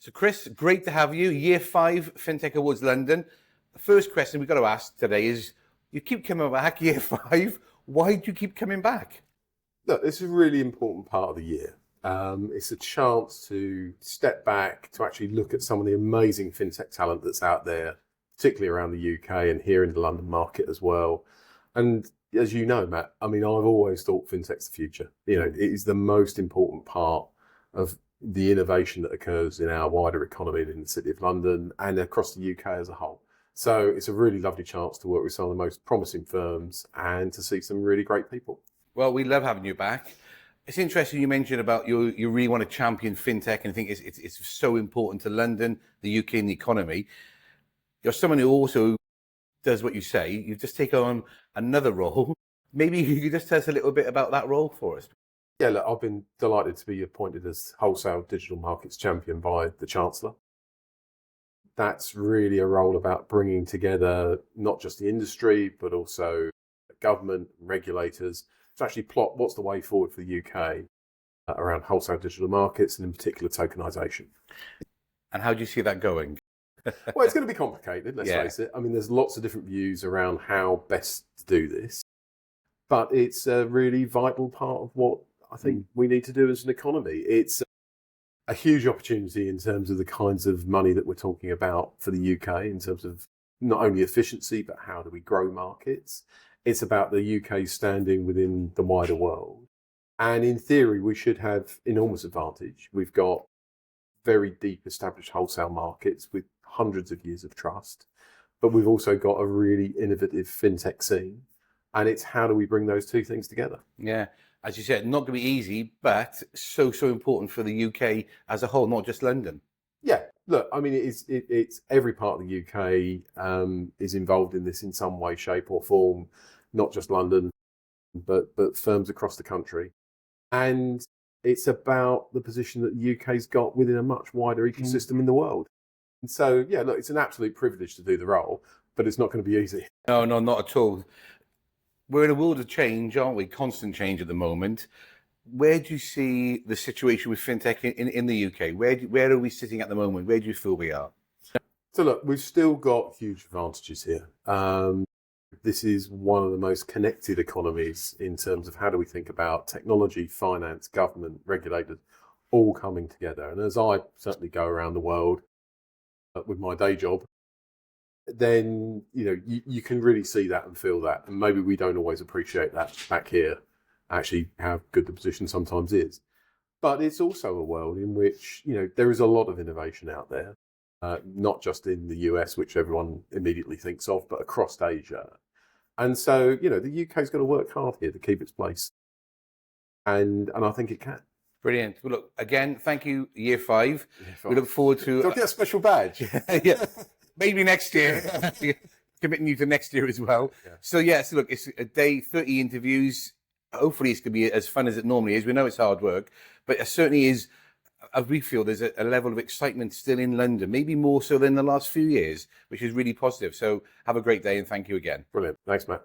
So Chris, great to have you. Year 5 Fintech Awards London. The first question we've got to ask today is, you keep coming back year 5. Why do you keep coming back? Look, this is a really important part of the year. It's a chance to step back, to actually look at some of the amazing fintech talent that's out there, particularly around the UK and here in the London market as well. And as you know, Matt, I mean, I've always thought fintech's the future. You know, it is the most important part of the innovation that occurs in our wider economy in the City of London and across the UK as a whole. So it's a really lovely chance to work with some of the most promising firms and to see some really great people. Well, we love having you back. It's interesting you mentioned about you really want to champion fintech, and I think it's so important to London, the UK, and the economy. You're someone who also does what you say. You've just taken on another role. Maybe you could just tell us a little bit about that role for us. Yeah, look, I've been delighted to be appointed as Wholesale Digital Markets Champion by the Chancellor. That's really a role about bringing together not just the industry, but also government, regulators, to actually plot what's the way forward for the UK around wholesale digital markets and in particular tokenisation. And how do you see that going? Well, it's going to be complicated, let's face it. I mean, there's lots of different views around how best to do this, but it's a really vital part of what I think we need to do as an economy. It's a huge opportunity in terms of the kinds of money that we're talking about for the UK, in terms of not only efficiency, but how do we grow markets. It's about the UK standing within the wider world. And in theory, we should have enormous advantage. We've got very deep established wholesale markets with hundreds of years of trust, but we've also got a really innovative fintech scene. And it's how do we bring those two things together? Yeah. As you said, not going to be easy, but so important for the UK as a whole, not just London. Yeah, look, I mean, it's every part of the UK is involved in this in some way, shape or form, not just London, but firms across the country. And it's about the position that the UK's got within a much wider ecosystem in the world. And so, yeah, look, it's an absolute privilege to do the role, but it's not going to be easy. No, not at all. We're in a world of change, aren't we? Constant change at the moment. Where do you see the situation with fintech in the UK? Where are we sitting at the moment? Where do you feel we are? So look, we've still got huge advantages here. This is one of the most connected economies in terms of how do we think about technology, finance, government, regulators, all coming together. And as I certainly go around the world with my day job, then you can really see that and feel that. And maybe we don't always appreciate that back here, actually how good the position sometimes is. But it's also a world in which, there is a lot of innovation out there, not just in the US, which everyone immediately thinks of, but across Asia. And so, the UK's got to work hard here to keep its place. And I think it can. Brilliant. Well, look, again, thank you, Year 5. We look forward to... Don't get a special badge. Yeah. Maybe next year. Committing you to next year as well. Yeah. So look, it's a day, 30 interviews. Hopefully it's going to be as fun as it normally is. We know it's hard work, but it certainly is, as we feel, there's a level of excitement still in London, maybe more so than the last few years, which is really positive. So have a great day and thank you again. Brilliant. Thanks, Matt.